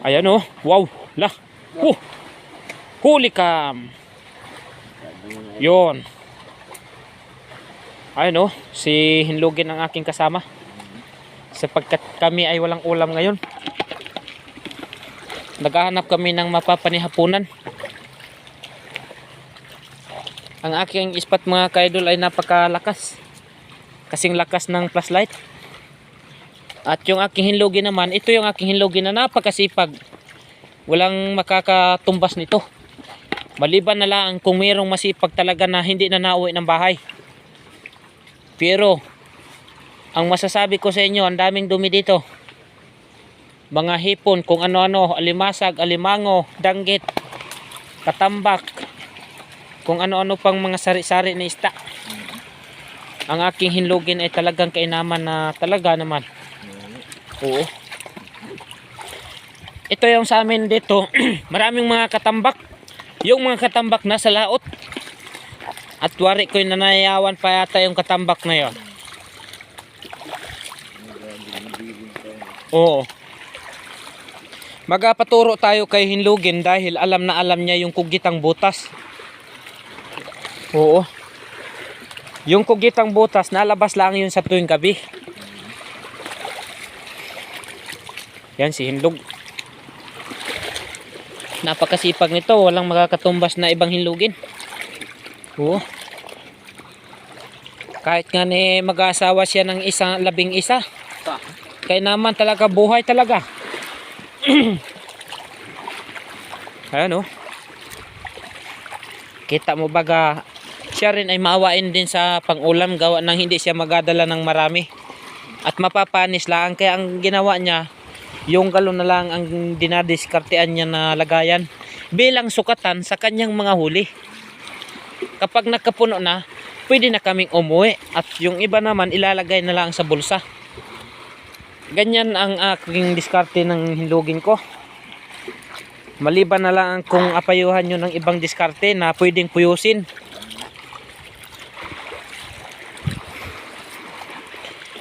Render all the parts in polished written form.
Ayan oh. Wow. Lah. Huli ka. Yon. Ayan oh. Si Hinlugin ang aking kasama. Sapagkat kami ay walang ulam ngayon. Naghahanap kami ng mapapanihapunan. Ang aking ispat mga kaidol ay napakalakas. Kasing lakas ng flashlight. At yung aking hinlugin naman, ito yung aking hinlugin na napakasipag. Walang makakatumbas nito. Maliban na lang kung mayroong masipag talaga na hindi na nauwi ng bahay. Pero ang masasabi ko sa inyo, ang daming dumi dito. Mga hipon, kung ano-ano, alimasag, alimango, danggit, katambak, kung ano-ano pang mga sari-sari na isda. Ang aking hinlugin ay talagang kainaman na talaga naman. Oo. Ito yung sa amin dito, maraming mga katambak. Yung mga katambak nasa laot. At wari ko'y nanayawan pa yata yung katambak na yun. Oo. Magpaturo tayo kay Hinlugin dahil alam na alam niya yung kugitang butas. Oo. Yung kugitang butas, nalabas lang yun sa tuwing gabi. Yan si Hinlug. Napakasipag nito, walang makakatumbas na ibang hinlugin. Oo. Kahit nga ni mag-asawa siya ng labing isa. Kaya naman talaga buhay talaga. Ayan o. Kita mo baga, siya rin ay maawain din sa pang-ulam gawa nang hindi siya magadala ng marami. At mapapanis lang. Kaya ang ginawa niya, yung galon na lang ang dinadiskartean niya na lagayan bilang sukatan sa kanyang mga huli. Kapag nakapuno na, pwede na kaming umuwi at yung iba naman ilalagay na lang sa bulsa. Ganyan ang aking diskarte ng hinlugin ko. Maliban na lang kung apayuhan nyo ng ibang diskarte na pwedeng puyusin.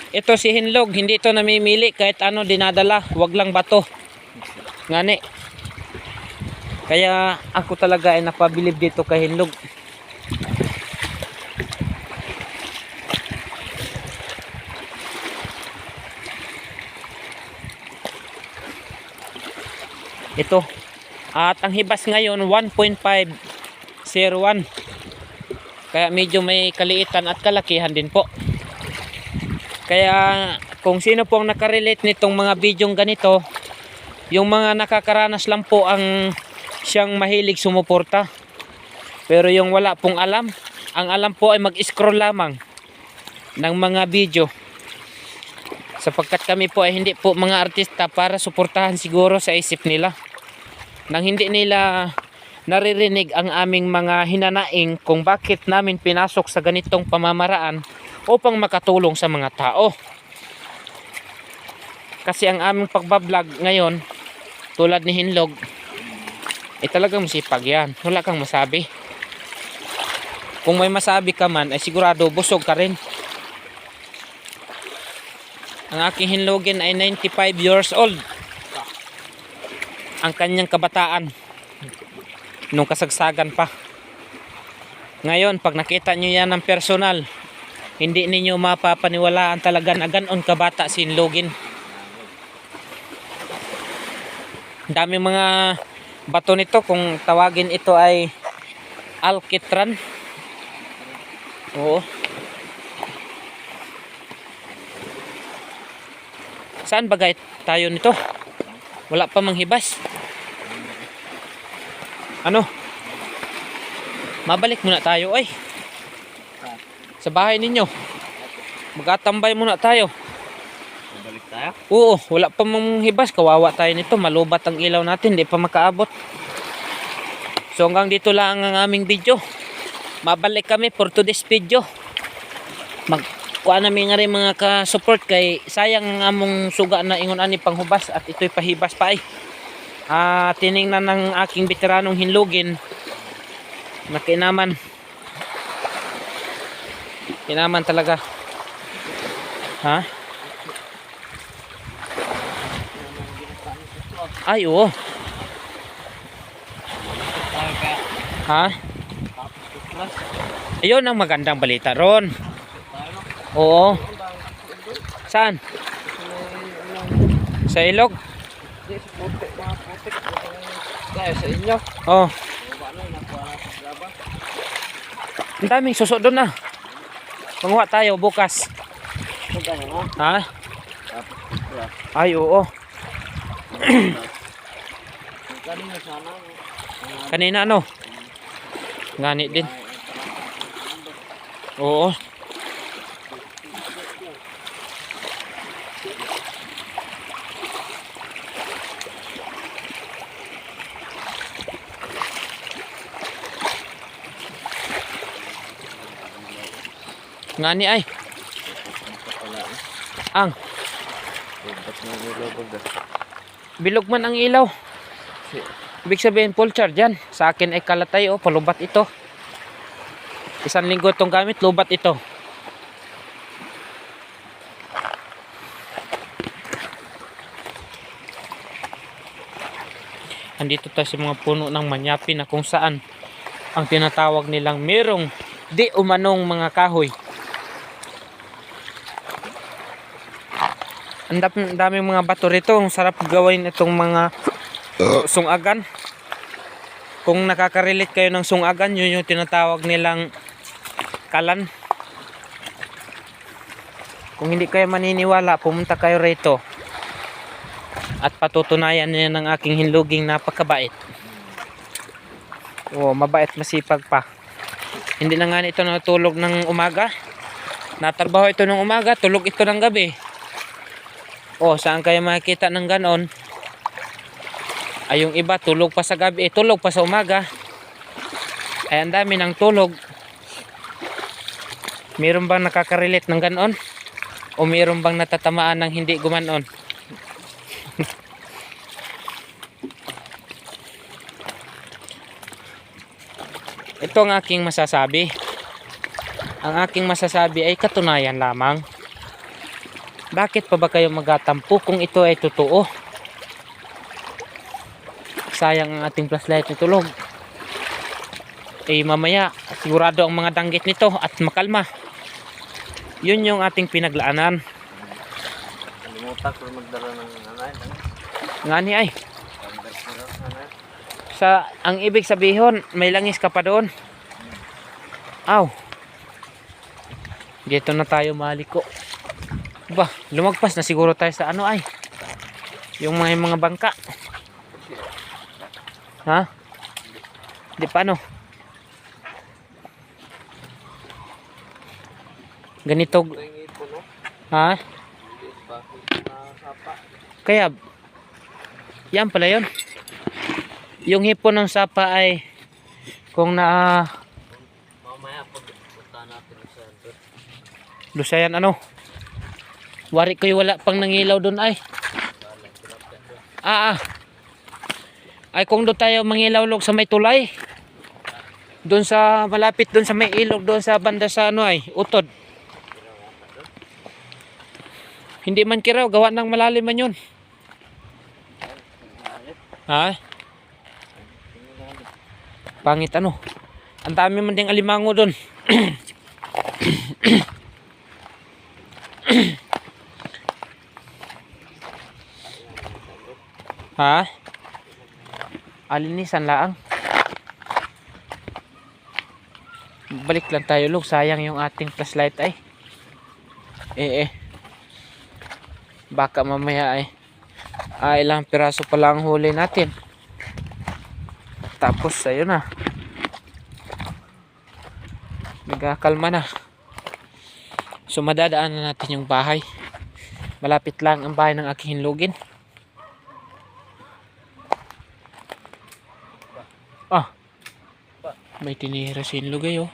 Ito si Hinlog, hindi ito namimili kahit ano dinadala, wag lang bato. Ngani. Kaya ako talaga ay napabilib dito kay Hinlog. Ito. At ang hibas ngayon 1.501. Kaya medyo may kaliitan at kalakihan din po. Kaya kung sino pong nakarelate nitong mga bidyong ganito, yung mga nakakaranas lang po ang siyang mahilig sumuporta. Pero yung wala pong alam, ang alam po ay mag-scroll lamang ng mga video. Sapagkat kami po ay hindi po mga artista para suportahan siguro sa isip nila. Nang hindi nila naririnig ang aming mga hinanaing kung bakit namin pinasok sa ganitong pamamaraan upang makatulong sa mga tao. Kasi ang aming pagbablog ngayon, tulad ni Hinlog, talagang masipag yan. Wala kang masabi. Kung may masabi ka man, ay sigurado busog ka rin. Ang aking Hinlugin ay 95 years old. Ang kanyang kabataan. Nung kasagsagan pa. Ngayon, pag nakita nyo yan ng personal, hindi ninyo mapapaniwalaan talaga na ganon kabata si Hinlugin. Dami mga bato nito, kung tawagin ito ay alkitran. Oo. Saan bagay tayo nito? Wala pa manghibas. Ano? Mabalik muna tayo ay. Sa bahay ninyo. Magtatambay muna tayo. Balik tayo? Oo, wala pa manghibas. Kawawa tayo nito. Malubat ang ilaw natin. Hindi pa makaabot. So hanggang dito lang ang aming video. Mabalik kami for today's video. Kuha namin nga rin mga ka-support kay sayang ang among suga na ingon ani panghubas at ito'y pahibas pa ay. Tiningnan ng aking veteranong Hinlugin na kinaman talaga. Ha? Ay, oo. Tayo kaya. Ha? Tapos tutras. Ayun ang magandang balita ron. Tayo no. Oo. Saan? Sa ilog? Hindi, sa putik, mga putik. Kaya sa inyo. Oh. Baba na, nakuha natin sa laba. Ang daming suso doon na. Manguha tayo bukas. Ito tayo no. Ha? Tapos tutras. Ay, oo. Kanina sana. Kanina ano? Ngani din. Oo. Ngani ay. Ang Ba't mo nilobog na? bilog man ang ilaw. Ibig sabihin full charge yan. Sa akin ay kalatay oh, palubat ito. 1 linggo itong gamit, lubat ito. Andito tayo sa mga puno ng manyapi na kung saan ang tinatawag nilang merong di umanong mga kahoy. Ang daming mga bato rito. Ang sarap gawin itong mga sungagan. Kung nakaka-relate kayo ng sungagan, yun yung tinatawag nilang kalan. Kung hindi kayo maniniwala, pumunta kayo rito at patutunayan niya ng aking hinluging napakabait. Oh, mabait, masipag pa. Hindi na nga ito natulog ng umaga. Natrabaho ito ng umaga, tulog ito ng gabi. Oh, saan kayo makikita ng ganon? Ay, yung iba tulog pa sa gabi, tulog pa sa umaga. Ay, ang dami ng tulog. Meron bang nakaka-relate ng ganon? O meron bang natatamaan ng hindi gumanon? Ito ang aking masasabi. Ang aking masasabi ay katunayan lamang. Bakit pa ba kayo magatampo kung ito ay totoo? Sayang ang ating flashlight na tulog. Eh mamaya, sigurado ang mga danggit nito at makalma. Yun yung ating pinaglaanan. Kalimutan ko magdala ng nanay. Ngani ay. Pagdala ko ng nanay. Ang ibig sabihin, may langis ka pa doon. Aw. Dito na tayo maliko. Ba, lumagpas na siguro tayo sa ano ay. Yung mga bangka. Ha? Di pa ano? Ganito. Ito yung ipon no? Ha? Hindi pa. Nakasapa. Kaya, yan pala yun. Yung hipon ng sapa ay kung Mamaya pagpunta natin sa doon. Lusayan ano? Wari ko yung wala pang nangilaw doon ay. Ay kung doon tayo mangilaw log sa may tulay. Doon sa malapit doon sa may ilog doon sa banda sa ano ay utod. Hindi man kiraw, gawa ng malalim man yun. Ha? Pangit ano? Ang dami man ding alimango doon. Ha? Alinisan laang. Balik lang tayo log, sayang yung ating flashlight ay. Baka mamaya ay ilang piraso pa lang huli natin. Tapos ayun na. Nagkakalma na. So madadaan na natin yung bahay. Malapit lang ang bahay ng aking hinlugin. May tinira si hinlugay oh.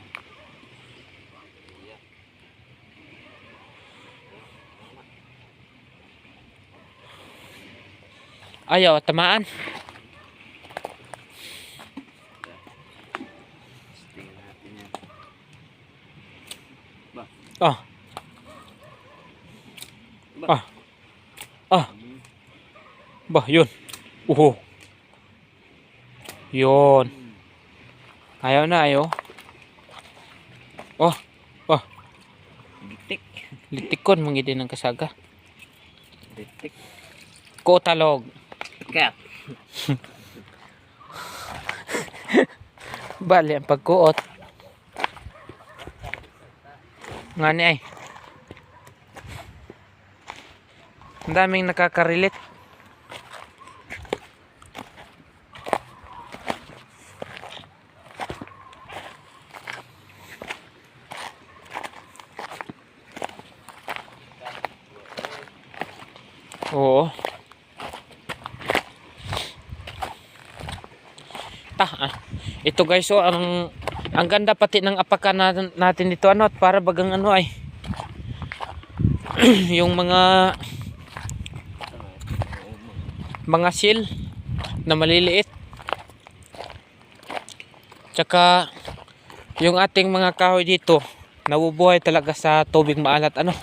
Ayaw, tamaan. Tingnan natin yan. Ah. Ah. Ah. Bah, yun. Uho. Yun. Ayaw na, ayaw. Oh, oh. Gitik. Litikon, mga din ng kasaga. Gitik. Kotalog. Kaya. Bali ang pagkuot. Nga ni ay. Ang daming nakaka-relate. Oo. Ito guys, so ang ganda pati ng apakan natin dito ano, at para bagang ano ay yung mga seal na maliliit. Tsaka yung ating mga kahoy dito nabubuhay talaga sa tubig maalat ano.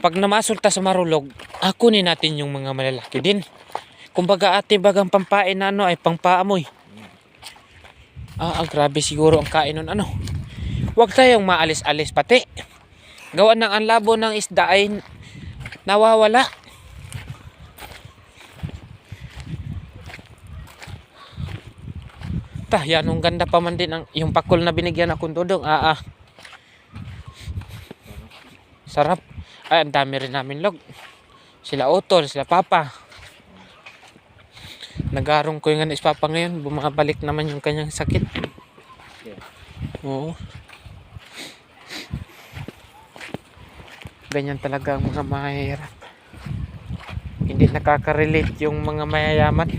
Pag namasulta sa marulog, kunin natin yung mga malalaki din. Kumbaga ate bagang pampain na ano ay pangpaamoy. Grabe siguro ang kain nun ano. Huwag tayong maalis-alis pati. Gawa ng ang labo ng isda ay nawawala. Yan ang ganda pa man din ang yung pakol na binigyan akong dudong. Sarap. Ay, ang dami rin namin log. Sila Otol, sila Papa. Nagarong ko yung is Papa ngayon. Bumabalik naman yung kanyang sakit. Oo. Ganyan talaga ang mga mahirap. Hindi nakaka-relate yung mga mayayaman.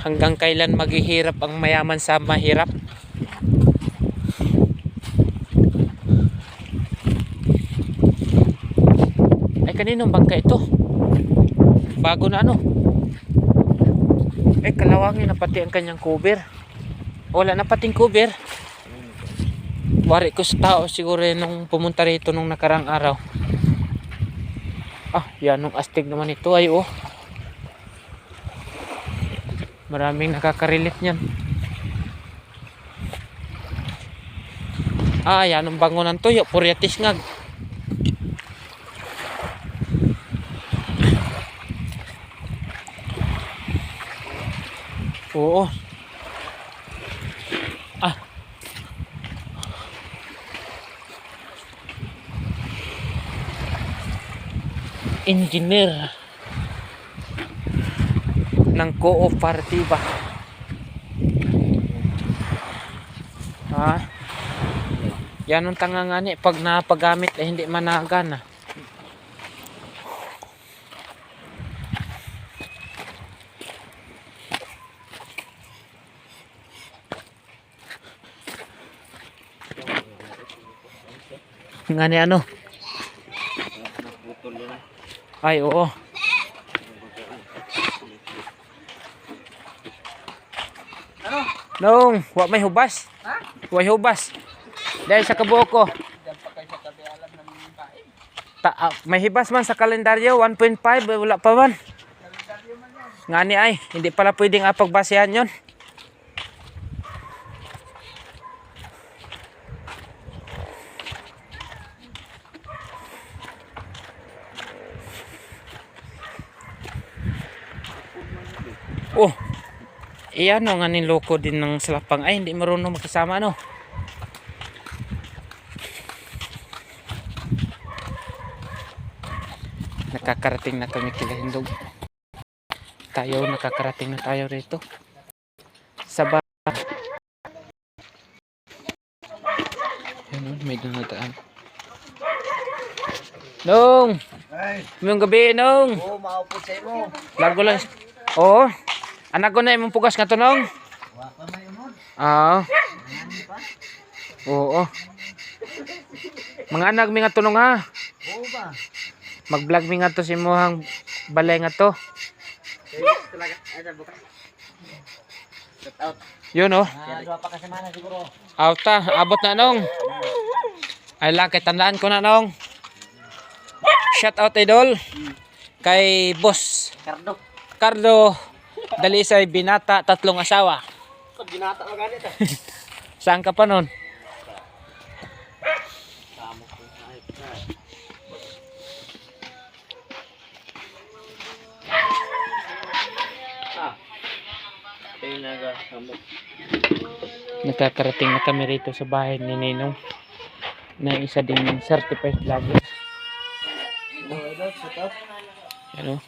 Hanggang kailan maghihirap ang mayaman sa mahirap? Ay, kaninong bangka ito? Bago na ano? Ay, kalawangin na pati ang kanyang cover. Wala na pating cover. Wari ko sa tao siguro nung pumunta rito nung nakarang araw. Yan nung astig naman ito ay oh. Maraming nakaka-relate niyan. Yan ang bango ng tuyo, puryatis ngag. Oo. Engineer ng kooperatiba. Yan ang tangangani pag napagamit ay hindi managana. Ngani ano? Ay, oo. Nung, wa may hubas. Wa hubas. Dahil sa kabuo ko. May hibas man sa kalendaryo, 1.5, wala pa man. Ngani ay, hindi pala pwedeng apagbasehan yon. Iyan o nga niloko din ng salapang. Ay, hindi marunong magkasama no. Nakakarating na kami kila Hindog. Nakakarating na tayo rito. Sabah. Ayun, may dumadaan. Nung! Ngayong gabi, Nung! Oo, maupot sa imo. Lago lang. Oo. Anak ko na imong pugas nga to, Nung. Wapa may imod. Oo. Mga anak mi nga tunong ha. Oo ba? Mag-vlog mi nga to si mohang balay nga to. Talaga. Ay, buka. Shout out. Yun oh. Dua pa ka semana siguro. Abot na Nung. Ay lang, kay tandaan ko na Nung. Shout out idol kay Boss Cardo. Carlo Dalisay Binata, 3 asawa. Pag binata mo ganito. Saan ka pa nun? Tamo ko. Tayo nagagamot. Nakakarating na kami rito sa bahay ni Ninong na isa ding certified vlogger. Shut up. Ano?